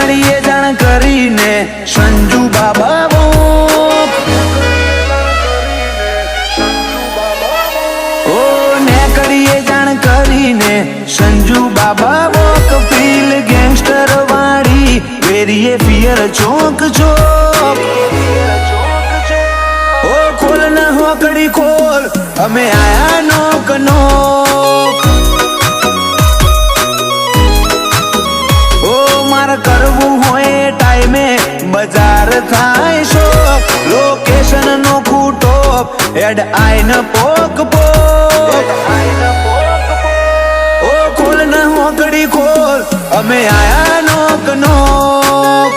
કડીએ જાણ કરીને સંજુ બાબા વોક ઓ ને કડીએ જાણ કરીને સંજુ બાબા વોક ફીલ ગેંગસ્ટર વાળી વેરીએ ફિયર ચોક ચોક ઓ ખોલ ના હોકડી ખોલ અમે આયા નોક નોક ઓ મારે કરવું હોય ટાઈમે બજાર થાય શોક લોકેશન નો ખૂટોપ એડ આઈન પોક પોક ઓ ખોલ ના હોકડી ખોલ અમે આયા નોક નોક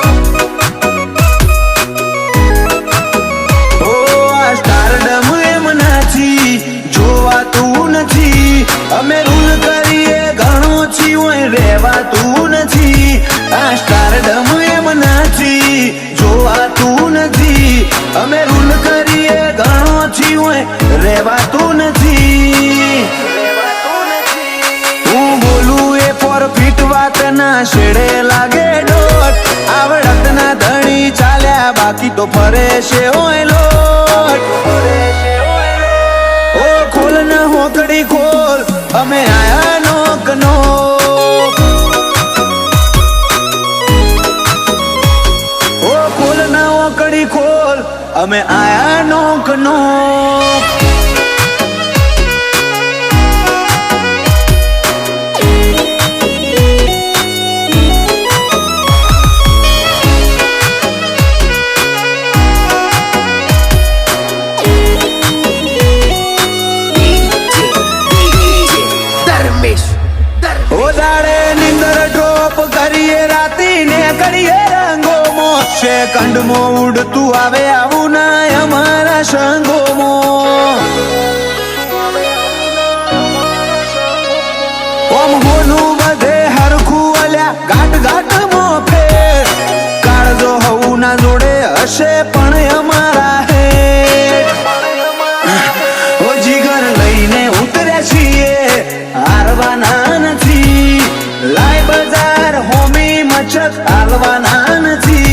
ઓ આ સ્ટારડમ એમ નથી જોવાતું નથી અમે રૂલ કરીએ ઘણો છીએ રહેવાતું નથી આ સ્ટારડમ એમ નથી જોવાતું નથી અમે રૂલ કરીએ ઘણો છીએ રહેવાતું નથી હું બોલું એ ફોરફીટ વાત ના શેડે લાગે ડોટ આવડત ના ધણી ચાલ્યા બાકી તો ફરે છે ઓય લોટ ઓ ખોલ ના હોકડી ખોલ અમે આયા નોક નોક ઓ ખોલ ના હોકડી ખોલ અમે આયા નોક નોક સેકન્ડમાં ઉડતું આવે આવું ના અમારા સંગોમાં ઓમ હોનું બધે હરખું અલ્યા ઘાટ ઘાટમાં ફેર કાળજો હવું ના જોડે હશે પણ અમારા હેઠ ઓ જીગર લઈને ઉતર્યા છીએ હારવાના નથી લાય બજાર હોમી મચક હાલવાના નથી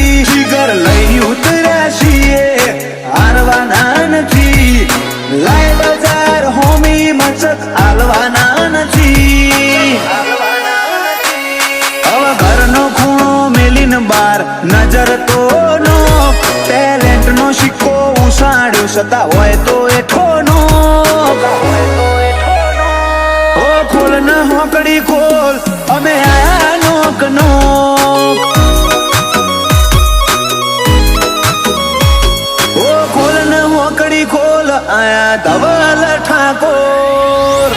લઈ ઉતર્યા છીએ હારવાના નથી લાય બજાર હોમી મચક હાલવાના નથી હવે ઘરનો ખૂણો મેલીન બાર નજર તો નો ટેલેન્ટ નો સિક્કો ઉસાડ્યો સતા હોય તો એઠો નો ઓ ખોલ ના હોકડી ખોલ અમે આયા નોક નોક ખોલ આયા ધવલ ઠાકોર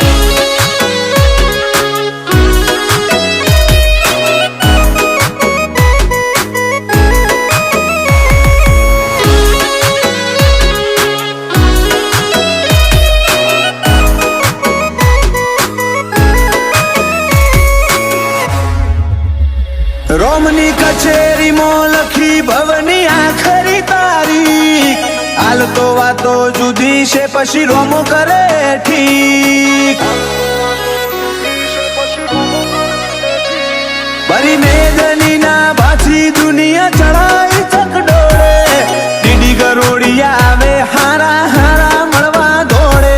રોમની કચેરીમાં લખી ભવની આખરી તારીખ હાલ તો વાતો જુદી છે પછી રોમો કરે ઠીક બરી મેદની ના બાછી દુનિયા ચડાઈ ચકડોળે ડીડી ગરોડિયા આવે હારા હારા મળવા દોડે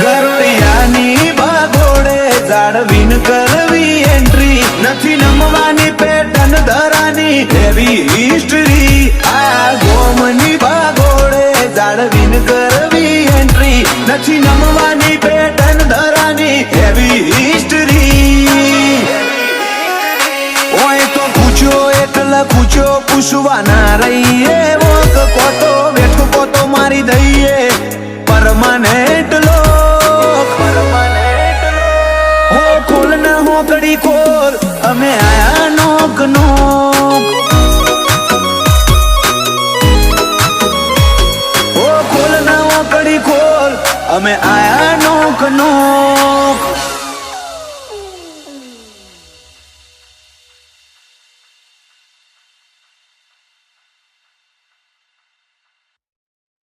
ગરોડિયાની ભાગોડે જાળવીન કરવી એન્ટ્રી નથી નમવાની પેટર્ન ધરાની એવી હિસ્ટ્રી આ ગોમની ભાગોડે જાળવીન કરવી એન્ટ્રી નથી નમવાની પેટર્ન ધરાની એવી હિસ્ટ્રી ઓય તો પૂછ્યો એટલે પૂછ્યો પૂછવા ના રહીએ વોક કોતો બેઠો કોતો મારી દઈએ પરમાનેન્ટ લોક હો ખોલ ના હોકડી ખોલ અમે આયા નોક નોક ઓ ખોલ ના હોકડી ખોલ અમે આયા નોક નોક